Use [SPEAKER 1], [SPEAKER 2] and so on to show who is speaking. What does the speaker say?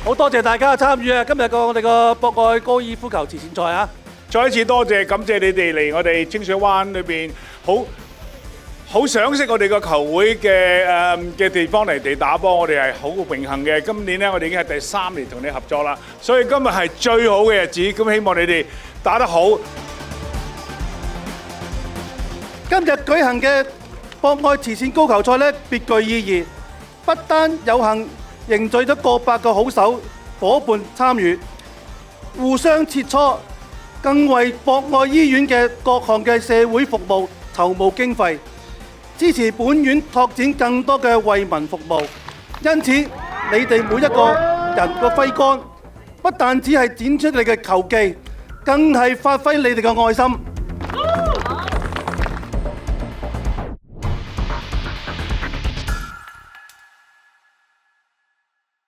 [SPEAKER 1] 好多謝大家嘅參與啊！今日我哋個博愛高爾夫球慈善賽啊！
[SPEAKER 2] 再一次多謝，感謝你哋嚟我哋清水灣裏邊好賞識我哋個球會嘅地方嚟打波，我哋係好榮幸嘅。今年呢，我哋已經係第3年同你合作啦，所以今日係最好嘅日子。咁希望你哋打得好。
[SPEAKER 1] 今日舉行嘅博愛慈善高球賽呢，別具意義，不單有幸凝聚咗過百個好手夥伴參與，互相切磋，更為博愛醫院嘅各項嘅社會服務籌募經費，支持本院拓展更多嘅惠民服務。因此，你哋每一個人個揮桿，不但只係展出你嘅球技，更係發揮你哋嘅愛心。